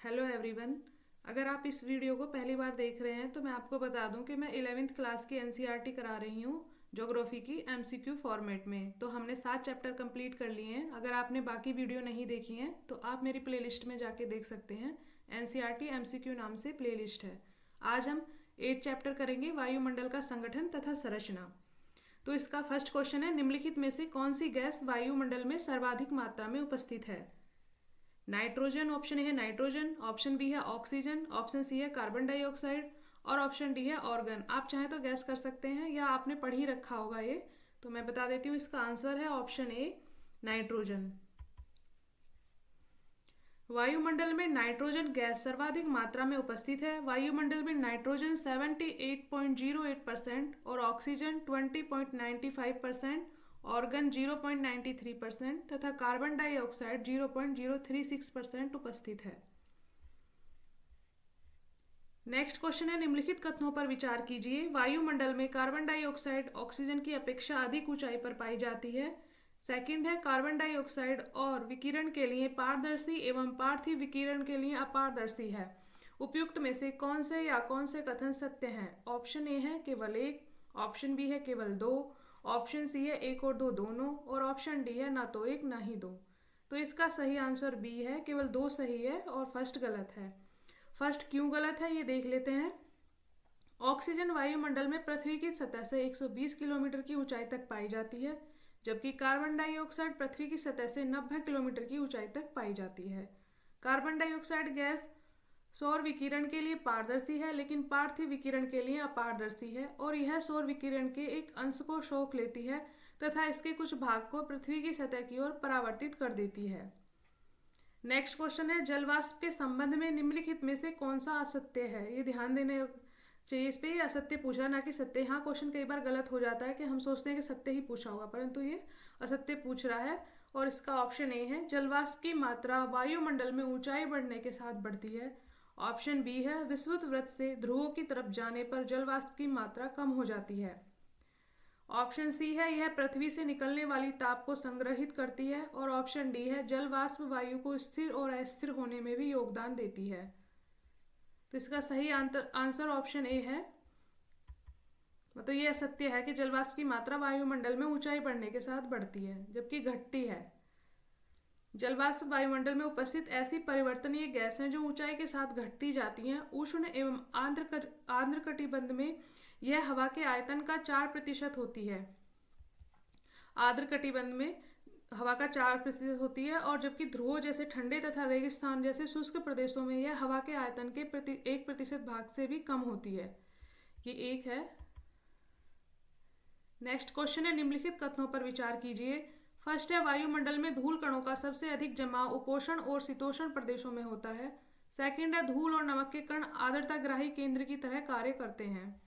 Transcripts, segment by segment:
Hello everyone. अगर आप इस वीडियो को पहली बार देख रहे हैं तो मैं आपको बता दूं कि मैं 11वीं क्लास की एनसीईआरटी करा रही हूं ज्योग्राफी की एमसीक्यू फॉर्मेट में। तो हमने 7 चैप्टर कंप्लीट कर लिए हैं। अगर आपने बाकी वीडियो नहीं देखी हैं तो आप मेरी प्लेलिस्ट में जाके देख सकते हैं। एनसीईआरटी एमसीक्यू नाम से प्लेलिस्ट है। आज हम 8 चैप्टर करेंगे, वायुमंडल का संगठन तथा संरचना। तो इसका फर्स्ट क्वेश्चन है, निम्नलिखित में से कौन सी गैस वायुमंडल में सर्वाधिक मात्रा में उपस्थित है? नाइट्रोजन, ऑप्शन ए है नाइट्रोजन, ऑप्शन बी है ऑक्सीजन, ऑप्शन सी है कार्बन डाइऑक्साइड और ऑप्शन डी है ऑर्गन। आप चाहें तो गैस कर सकते हैं या आपने पढ़ ही रखा होगा ये। तो मैं बता देती हूँ, इसका आंसर है ऑप्शन ए नाइट्रोजन। वायुमंडल में नाइट्रोजन गैस सर्वाधिक मात्रा में उपस्थित है। वायुमंडल में नाइट्रोजन 78.08% और ऑक्सीजन 20.95%, ऑर्गन 0.93% तथा कार्बन डाइऑक्साइड 0.036% उपस्थित है। नेक्स्ट क्वेश्चन है, निम्नलिखित कथनों पर विचार कीजिए। वायुमंडल में कार्बन डाइऑक्साइड ऑक्सीजन की अपेक्षा अधिक ऊंचाई पर पाई जाती है। सेकंड है, कार्बन डाइऑक्साइड और विकिरण के लिए पारदर्शी एवं पार्थिव विकिरण के लिए अपारदर्शी है। उपयुक्त में से कौन से कथन सत्य हैं? ऑप्शन ए है केवल एक, ऑप्शन बी है केवल दो, ऑप्शन सी है एक और दो दोनों और ऑप्शन डी है ना तो एक ना ही दो। तो इसका सही आंसर बी है, केवल दो सही है और फर्स्ट गलत है। फर्स्ट क्यों गलत है ये देख लेते हैं। ऑक्सीजन वायुमंडल में पृथ्वी की सतह से 120 किलोमीटर की ऊंचाई तक पाई जाती है, जबकि कार्बन डाइऑक्साइड पृथ्वी की सतह से 90 किलोमीटर की ऊंचाई तक पाई जाती है। कार्बन डाइऑक्साइड गैस सौर विकिरण के लिए पारदर्शी है, लेकिन पार्थिव विकिरण के लिए अपारदर्शी है और यह सौर विकिरण के एक अंश को शोष लेती है तथा इसके कुछ भाग को पृथ्वी की सतह की ओर परावर्तित कर देती है। नेक्स्ट क्वेश्चन है, जलवाष्प के संबंध में निम्नलिखित में से कौन सा असत्य है? ये ध्यान देने चाहिए इस पे। ये असत्य पूछा ना कि सत्य। हाँ, क्वेश्चन कई बार गलत हो जाता है कि हम सोचते हैं कि सत्य ही पूछा होगा, परंतु ये असत्य पूछ रहा है। और इसका ऑप्शन ए है, जलवाष्प की मात्रा वायुमंडल में ऊंचाई बढ़ने के साथ बढ़ती है। ऑप्शन बी है, विषुवत वृत्त से ध्रुवों की तरफ जाने पर जलवाष्प की मात्रा कम हो जाती है। ऑप्शन सी है, यह पृथ्वी से निकलने वाली ताप को संग्रहित करती है और ऑप्शन डी है, जल वाष्प वायु को स्थिर और अस्थिर होने में भी योगदान देती है। तो इसका सही आंसर ऑप्शन ए है। मतलब ये सत्य है कि जल वाष्प की मात्रा वायुमंडल में ऊंचाई बढ़ने के साथ बढ़ती है जबकि घटती है। जल वाष्प वायुमंडल में उपस्थित ऐसी परिवर्तनीय गैस हैं जो ऊंचाई के साथ घटती जाती हैं। उष्ण एवं आर्द्र कटिबंध में यह हवा के आयतन का 4% होती है। आर्द्र कटिबंध में हवा का 4% होती है और जबकि ध्रुव जैसे ठंडे तथा रेगिस्तान जैसे शुष्क प्रदेशों में यह हवा के आयतन के 1% भाग से भी कम होती है। ये एक है। नेक्स्ट क्वेश्चन है, निम्नलिखित कथनों पर विचार कीजिए। फर्स्ट है, वायुमंडल में धूल कणों का सबसे अधिक जमाव उपोष्ण और शीतोष्ण प्रदेशों में होता है। सेकंड है, धूल और नमक के कण आर्द्रताग्राही केंद्र की तरह कार्य करते हैं।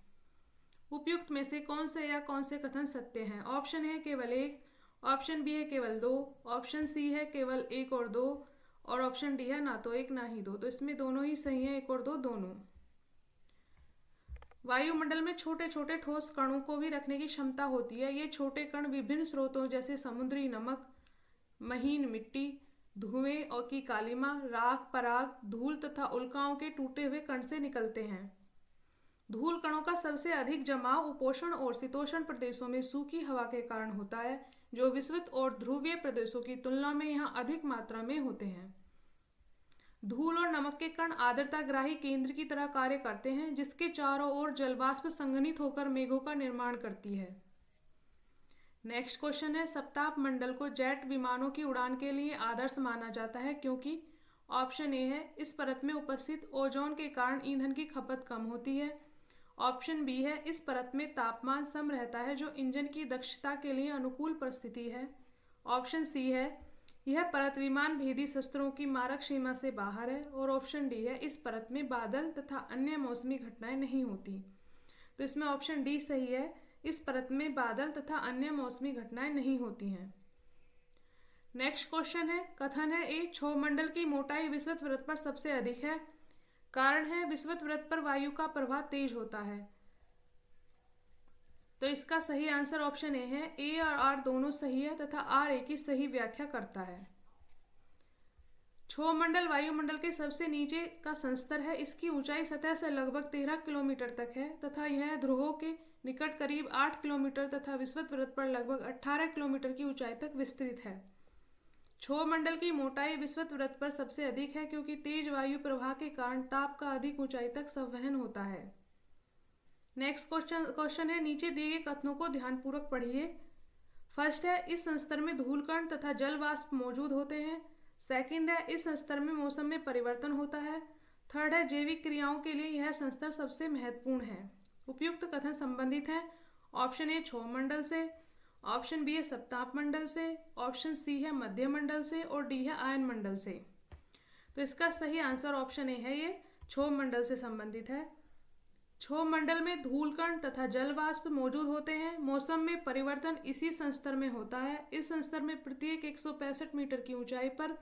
उपयुक्त में से कौन से कथन सत्य हैं? ऑप्शन है केवल एक, ऑप्शन बी है केवल दो, ऑप्शन सी है केवल एक और दो और ऑप्शन डी है ना तो एक ना ही दो। तो इसमें दोनों ही सही है, एक और दो दोनों। वायुमंडल में छोटे छोटे ठोस कणों को भी रखने की क्षमता होती है। ये छोटे कण विभिन्न स्रोतों जैसे समुद्री नमक, महीन मिट्टी, धुएं और की कालिमा, राख, पराग, धूल तथा उल्काओं के टूटे हुए कण से निकलते हैं। धूल कणों का सबसे अधिक जमाव उपोष्ण और शीतोष्ण प्रदेशों में सूखी हवा के कारण होता है, जो विषुवत और ध्रुवीय प्रदेशों की तुलना में यहाँ अधिक मात्रा में होते हैं। धूल और नमक के कण आर्द्रताग्राही केंद्र की तरह कार्य करते हैं, जिसके चारों ओर जलवाष्प संघनित होकर मेघों का निर्माण करती है। नेक्स्ट क्वेश्चन है, सप्ताप मंडल को जेट विमानों की उड़ान के लिए आदर्श माना जाता है क्योंकि? ऑप्शन ए है, इस परत में उपस्थित ओजोन के कारण ईंधन की खपत कम होती है। ऑप्शन बी है, इस परत में तापमान सम रहता है जो इंजन की दक्षता के लिए अनुकूल परिस्थिति है। ऑप्शन सी है, यह परत विमान भेदी शस्त्रों की मारक सीमा से बाहर है और ऑप्शन डी है, इस परत में बादल तथा अन्य मौसमी घटनाएं नहीं होती। तो इसमें ऑप्शन डी सही है, इस परत में बादल तथा अन्य मौसमी घटनाएं नहीं होती हैं। नेक्स्ट क्वेश्चन है, कथन है ए, क्षोभमंडल की मोटाई विषुवत वृत्त पर सबसे अधिक है। कारण है, विषुवत वृत्त पर वायु का प्रवाह तेज होता है। तो इसका सही आंसर ऑप्शन ए है। ए और आर दोनों सही है तथा आर ए की सही व्याख्या करता है। क्षोभमंडल वायुमंडल के सबसे नीचे का संस्तर है। इसकी ऊंचाई सतह से लगभग 13 किलोमीटर तक है तथा यह ध्रुवों के निकट करीब 8 किलोमीटर तथा विषुवत वृत्त पर लगभग 18 किलोमीटर की ऊंचाई तक विस्तृत है। क्षोभमंडल की मोटाई विषुवत वृत्त पर सबसे अधिक है क्योंकि तेज वायु प्रवाह के कारण ताप का अधिक ऊंचाई तक संवहन होता है। नेक्स्ट क्वेश्चन है, नीचे दिए गए कथनों को ध्यानपूर्वक पढ़िए। फर्स्ट है, इस संस्तर में धूलकण तथा जल वाष्प मौजूद होते हैं। सेकंड है, इस संस्तर में मौसम में परिवर्तन होता है। थर्ड है, जैविक क्रियाओं के लिए यह संस्तर सबसे महत्वपूर्ण है। उपयुक्त कथन संबंधित हैं ऑप्शन ए क्षोभमंडल से, ऑप्शन बी है सप्ताप मंडल से, ऑप्शन सी है मध्य मंडल से और डी है आयन मंडल से। तो इसका सही आंसर ऑप्शन ए है, ये क्षोभमंडल से संबंधित है। क्षोभमंडल में धूलकण तथा जल वाष्प मौजूद होते हैं। मौसम में परिवर्तन इसी संस्तर में होता है। इस संस्तर में प्रत्येक 165 मीटर की ऊंचाई पर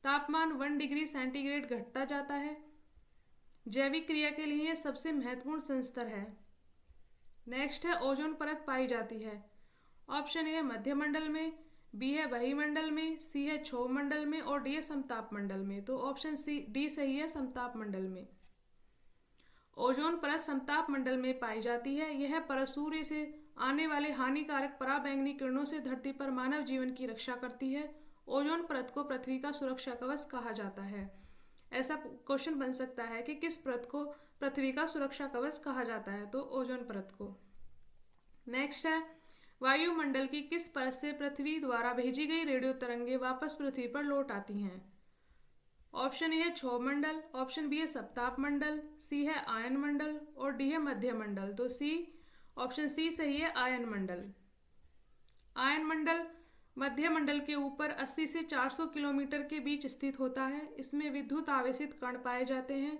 तापमान 1 डिग्री सेंटीग्रेड घटता जाता है। जैविक क्रिया के लिए यह सबसे महत्वपूर्ण संस्तर है। नेक्स्ट है, ओजोन परत पाई जाती है। ऑप्शन ए है मध्य मंडल में, बी है वायुमंडल में, सी है क्षोभमंडल में और डी है समताप मंडल में। तो ऑप्शन सी डी सही है, समताप मंडल में। ओजोन परत समताप मंडल में पाई जाती है। यह परत सूर्य से आने वाले हानिकारक पराबैंगनी किरणों से धरती पर मानव जीवन की रक्षा करती है। ओजोन परत को पृथ्वी का सुरक्षा कवच कहा जाता है। ऐसा क्वेश्चन बन सकता है कि किस परत को पृथ्वी का सुरक्षा कवच कहा जाता है, तो ओजोन परत को। नेक्स्ट है, वायुमंडल की किस परत से पृथ्वी द्वारा भेजी गई रेडियो तरंगे वापस पृथ्वी पर लौट आती हैं। ऑप्शन ए है क्षोभमंडल, ऑप्शन बी है सप्ताप मंडल, सी है आयन मंडल और डी है मध्य मंडल। तो सी ऑप्शन सी सही है, आयन मंडल। आयन मंडल मध्य मंडल के ऊपर 80 से 400 किलोमीटर के बीच स्थित होता है। इसमें विद्युत आवेशित कण पाए जाते हैं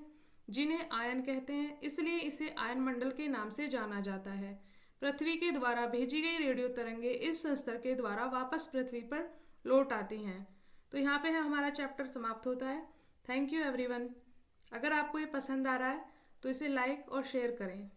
जिन्हें आयन कहते हैं, इसलिए इसे आयन मंडल के नाम से जाना जाता है। पृथ्वी के द्वारा भेजी गई रेडियो तरंगे इस संस्तर के द्वारा वापस पृथ्वी पर लौट आती हैं। तो यहाँ पे हमारा चैप्टर समाप्त होता है। Thank you everyone. अगर आपको ये पसंद आ रहा है तो इसे लाइक और शेयर करें।